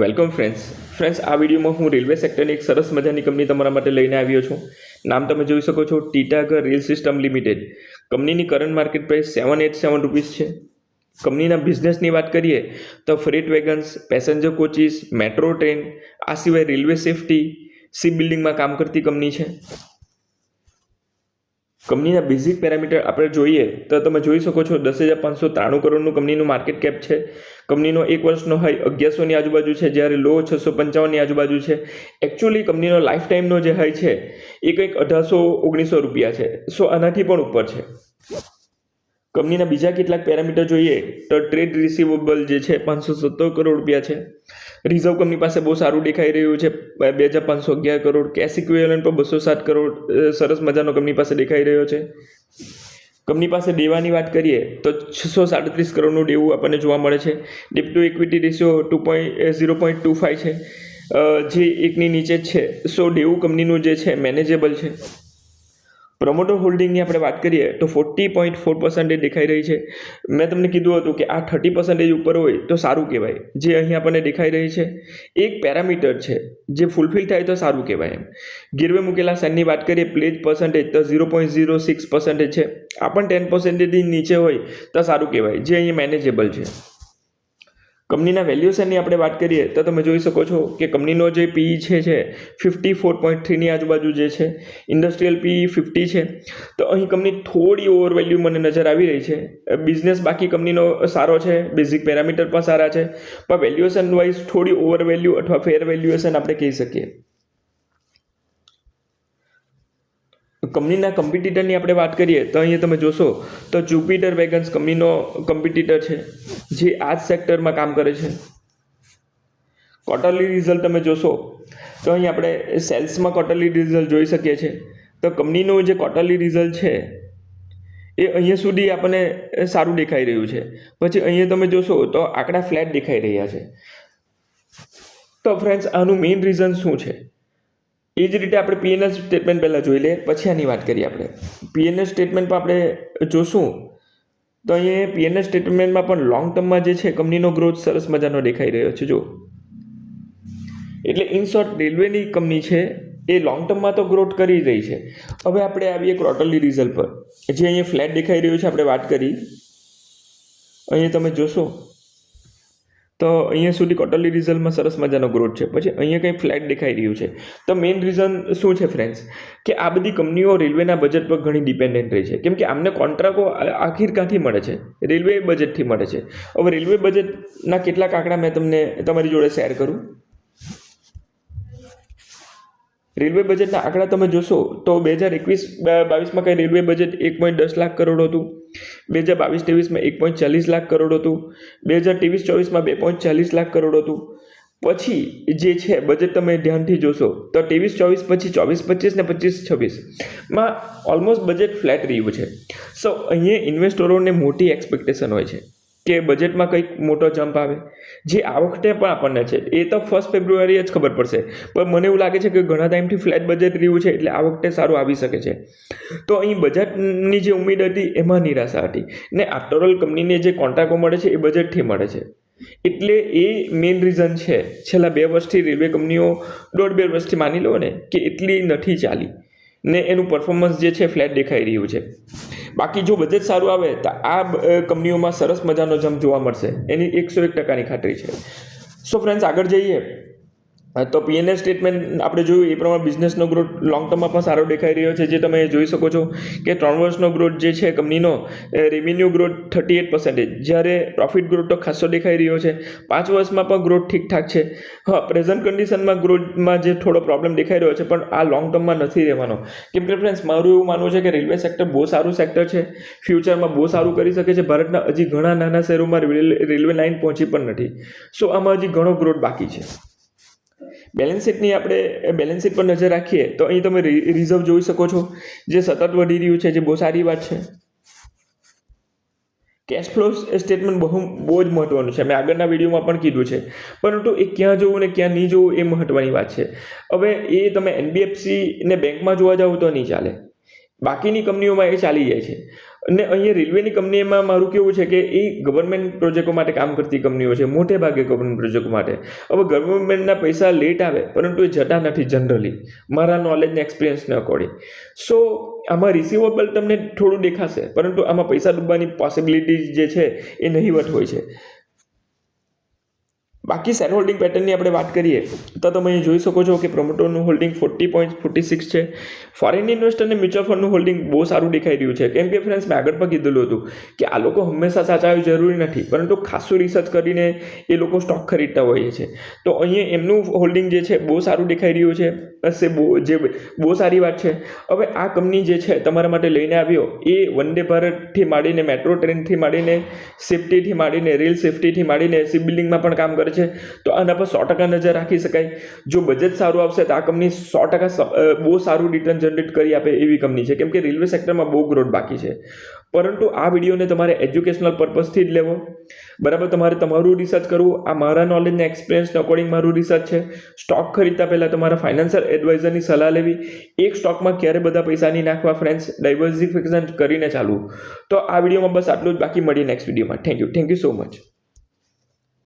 Welcome friends આ વિડીયોમાં હું રેલવે સેક્ટરની એક સરસ મજાની કંપની તમારા માટે લઈને આવ્યો છું. નામ તમે જોઈ શકો છો, ટીટાગર રેલ સિસ્ટમ લિમિટેડ. કંપનીની કરંટ માર્કેટ પ્રાઇસ 787 રૂપીસ છે. કંપનીના બિઝનેસની વાત કરીએ તો freight wagons, passenger coaches, metro train, આ સિવાય રેલવે સેફટી, શિપ બિલ્ડિંગમાં કામ કરતી કંપની છે. કંપનીના બેઝિક પેરામીટર આપણે જોઈએ તો તમે જોઈ શકો છો 10,593 કરોડનું કંપનીનું માર્કેટ કેપ છે. કંપનીનો એક વર્ષનો હાઈ 1100ની આજુબાજુ છે, જ્યારે લો 655ની આજુબાજુ છે. એકચ્યુઅલી કંપનીનો લાઈફ ટાઈમનો જે હાઈ છે એ કંઈક 1800-1900 રૂપિયા છે. સો આનાથી પણ ઉપર છે. કંપનીના બીજા કેટલાક પેરામીટર જોઈએ તો ટ્રેડ રિસીવેબલ જે છે 517 કરોડ રૂપિયા છે. રિઝર્વ કંપની પાસે બહુ સારું દેખાઈ રહ્યું છે, 2,511 કરોડ. કેશ ઇક્વિવેલન્ટ પર 207 કરોડ સરસ મજાનો કંપની પાસે દેખાઈ રહ્યો છે. કંપની પાસે દેવાની વાત કરીએ તો 637 કરોડનું દેવું આપણને જોવા મળે છે. ડેટ ટુ ઇક્વિટી રેશિયો 0.25 છે, જે એકની નીચે જ છે. સો દેવું કંપનીનું જે છે મેનેજેબલ છે. પ્રમોટર હોલ્ડિંગની આપણે વાત કરીએ તો 40.4% દેખાઈ રહી છે. મેં તમને કીધું હતું કે આ 30% ઉપર હોય તો સારું કહેવાય. જે અહીં આપણને દેખાઈ રહી છે એક પેરામીટર છે, જે ફૂલફિલ થાય તો સારું કહેવાય. એમ ગીરવે મૂકેલા શેરની વાત કરીએ પ્લેજ પર્સન્ટેજ તો 0.06% છે. આ પણ 10% નીચે હોય તો સારું કહેવાય, જે અહીં મેનેજેબલ છે. કંપનીના વેલ્યુએશનની આપણે વાત કરીએ તો તમે જોઈ શકો છો કે કંપનીનો જે પીઈ છે 54.3ની આજુબાજુ જે છે. ઇન્ડસ્ટ્રીયલ પીઈ 50 છે. તો અહીં કંપની થોડી ઓવર વેલ્યુ મને નજર આવી રહી છે. બિઝનેસ બાકી કંપનીનો સારો છે, બેઝિક પેરામીટર પણ સારા છે, પણ વેલ્યુએશન વાઇઝ થોડી ઓવર વેલ્યુ અથવા ફેર વેલ્યુએશન આપણે કહી શકીએ. કંપનીના કોમ્પિટિટરની આપણે વાત કરીએ તો અહીંયા તમે જોશો તો જુપિટર વેગન્સ કંપનીનો કોમ્પિટિટર છે, જે આ જ સેક્ટરમાં કામ કરે છે. ક્વાર્ટરલી રિઝલ્ટ તમે જોશો તો અહીં આપણે સેલ્સમાં ક્વાર્ટરલી રિઝલ્ટ જોઈ શકીએ છીએ. તો કંપનીનું જે ક્વાર્ટરલી રિઝલ્ટ છે એ અહીંયા સુધી આપણને સારું દેખાઈ રહ્યું છે. પછી અહીંયા તમે જોશો તો આંકડા ફ્લેટ દેખાઈ રહ્યા છે. તો ફ્રેન્ડ્સ, આનું મેઇન રીઝન શું છે? એ જ રીતે આપણે પીએનએલ સ્ટેટમેન્ટ પહેલાં જોઈ લઈએ, પછી આની વાત કરીએ. આપણે પીએનએલ સ્ટેટમેન્ટમાં આપણે જોશું તો અહીંયા પીએનએલ સ્ટેટમેન્ટમાં પણ લોંગ ટર્મમાં જે છે કંપનીનો ગ્રોથ સરસ મજાનો દેખાઈ રહ્યો છે. જો એટલે ઇન શોર્ટ રેલવેની કંપની છે એ લોંગ ટર્મમાં તો ગ્રોથ કરી રહી છે. હવે આપણે આવીએ ક્વાર્ટરલી રિઝલ્ટ પર, જે અહીંયા ફ્લેટ દેખાઈ રહ્યું છે. આપણે વાત કરી અહીંયા તમે જોશો તો અહીંયા સુધી ક્વાર્ટરલી રિઝલ્ટમાં સરસ મજાનો ગ્રોથ છે. પછી અહીંયા કંઈ ફ્લેટ દેખાઈ રહ્યું છે. તો મેઇન રીઝન શું છે ફ્રેન્ડ્સ, કે આ બધી કંપનીઓ રેલવેના બજેટ પર ઘણી ડિપેન્ડન્ટ રહી છે. કેમ કે આમને કોન્ટ્રાક્ટો આખિર ક્યાંથી મળે છે? રેલવે બજેટથી મળે છે. હવે રેલવે બજેટના કેટલાક આંકડા મેં તમને તમારી જોડે શેર કરું. રેલવે બજેટના આંકડા તમે જોશો તો 2021-22માં કંઈ રેલવે બજેટ 1.10 લાખ કરોડ હતું. 2022-23માં 1.40 લાખ કરોડ હતું. 2023-24માં 2.40 લાખ કરોડ હતું. પછી જે છે બજેટ તમે ધ્યાનથી જોશો તો 23-24 પછી 24-25 ને 25-26માં ઓલમોસ્ટ બજેટ ફ્લેટ રહ્યું છે. સો અહીંયા ઇન્વેસ્ટરોને મોટી એક્સપેક્ટેશન હોય છે કે બજેટમાં કંઈક મોટો જમ્પ આવે, જે આ વખતે પણ આપણને છે. એ તો 1 ફેબ્રુઆરીએ જ ખબર પડશે, પણ મને એવું લાગે છે કે ઘણા ટાઈમથી ફ્લેટ બજેટ રહ્યું છે, એટલે આ વખતે સારું આવી શકે છે. તો અહીં બજેટની જે ઉમ્મીદ હતી એમાં નિરાશા હતી, ને આફ્ટરઓલ કંપનીને જે કોન્ટ્રાક્ટો મળે છે એ બજેટથી મળે છે. એટલે એ મેઇન રીઝન છે. છેલ્લા 2 વર્ષથી રેલવે કંપનીઓ 1.5-2 વર્ષથી માની લો ને કે એટલી નથી ચાલી, ને એનું પરફોર્મન્સ જે છે ફ્લેટ દેખાઈ રહ્યું છે. બાકી જો બજેટ સારું આવે તો આ કંપનીઓમાં સરસ મજાનો જમ્પ જોવા મળશે, એની 101%ની ખાતરી છે. સો ફ્રેન્ડ્સ, આગળ જઈએ તો પીએનએલ સ્ટેટમેન્ટ આપણે જોયું એ પ્રમાણે બિઝનેસનો ગ્રોથ લોંગ ટર્મમાં પણ સારો દેખાઈ રહ્યો છે. જે તમે જોઈ શકો છો કે 3 વર્ષનો ગ્રોથ જે છે કંપનીનો રેવન્યુ ગ્રોથ 38%, જ્યારે પ્રોફિટ ગ્રોથ તો ખાસો દેખાઈ રહ્યો છે. 5 વર્ષમાં પણ ગ્રોથ ઠીકઠાક છે. હા, પ્રેઝન્ટ કન્ડિશનમાં ગ્રોથમાં જે થોડો પ્રોબ્લેમ દેખાઈ રહ્યો છે, પણ આ લોંગ ટર્મમાં નથી રહેવાનો. કેમ કે ફ્રેન્ડ્સ, મારું એવું માનવું છે કે રેલવે સેક્ટર બહુ સારું સેક્ટર છે, ફ્યુચરમાં બહુ સારું કરી શકે છે. ભારતના હજી ઘણા નાના શહેરોમાં રેલવે લાઇન પહોંચી પણ નથી. સો આમાં હજી ઘણો ગ્રોથ બાકી છે. બેલેન્સ શીટ પર નજર રાખીએ તો અહીં તમે રિઝર્વ જોઈ શકો છો, જે સતત વધી રહ્યું છે, જે બહુ સારી વાત છે. કેશ ફ્લો સ્ટેટમેન્ટ બહુ જ મહત્વનું છે. મેં આગળના વિડીયોમાં પણ કીધું છે, પરંતુ એ ક્યાં જોવું ને ક્યાં નહીં જોવું એ મહત્વની વાત છે. હવે એ તમે એનબીએફસી ને બેંકમાં જોવા જાવ તો નહીં ચાલે, બાકીની કંપનીઓમાં એ ચાલી જાય છે. અને અહીંયા રેલવેની કંપનીમાં મારું કેવું છે કે એ ગવર્મેન્ટ પ્રોજેક્ટો માટે કામ કરતી કંપનીઓ છે, મોટે ભાગે ગવર્મેન્ટ પ્રોજેક્ટો માટે. હવે ગવર્મેન્ટના પૈસા લેટ આવે પરંતુ એ જતા નથી જનરલી, મારા નોલેજને એક્સપિરિયન્સને અકોર્ડિંગ. સો આમાં રિસીવેબલ તમને થોડું દેખાશે પરંતુ આમાં પૈસા ડૂબવાની પોસિબિલિટી જે છે એ નહીવત હોય છે. બાકી શેર હોલ્ડિંગ પેટર્નની આપણે વાત કરીએ તો તમે અહીં જોઈ શકો છો કે પ્રમોટરનું હોલ્ડિંગ 40.46 છે. ફોરેન ઇન્વેસ્ટરને મ્યુચ્યુઅલ ફંડનું હોલ્ડિંગ બહુ સારું દેખાઈ રહ્યું છે, કેમ કે ફ્રેન્ડ્સ મેં આગળ પણ કીધેલું હતું કે આ લોકો હંમેશા સાચા હોય જરૂરી નથી, પરંતુ ખાસું રિસર્ચ કરીને એ લોકો સ્ટોક ખરીદતા હોય છે. તો અહીંયા એમનું હોલ્ડિંગ જે છે બહુ સારું દેખાઈ રહ્યું છે, જે બહુ સારી વાત છે. હવે આ કંપની જે છે તમારા માટે લઈને આવ્યો એ વંદે ભારતથી માંડીને, મેટ્રો ટ્રેનથી માંડીને, સેફ્ટીથી માંડીને, રેલ સેફ્ટીથી માંડીને, શિપ બિલ્ડિંગમાં પણ કામ કરે છે. તો આના પર 100% નજર રાખી શકાય. જો બજેટ સારું આવશે તો આ કંપની 100% બહુ સારું રિટર્ન જનરેટ કરી આપે એવી કંપની છે, કેમ કે રેલવે સેક્ટરમાં બહુ ગ્રોથ બાકી છે. પરંતુ આ વિડીયોને તમારે એજ્યુકેશનલ પર્પઝથી જ લેવો, બરાબર. તમારે તમારું રિસર્ચ કરવું. આ મારા નોલેજને એક્સપિરિયન્સને અકોર્ડિંગ મારું રિસર્ચ છે. સ્ટોક ખરીદતા પહેલાં તમારા ફાઇનાન્શિયલ એડવાઇઝરની સલાહ લેવી. એક સ્ટોકમાં ક્યારે બધા પૈસા નહીં નાખવા ફ્રેન્ડ્સ, ડાયવર્સિફિકેશન કરીને ચાલવું. તો આ વિડીયોમાં બસ આટલું જ. બાકી મળીએ નેક્સ્ટ વિડીયોમાં. Thank you so much.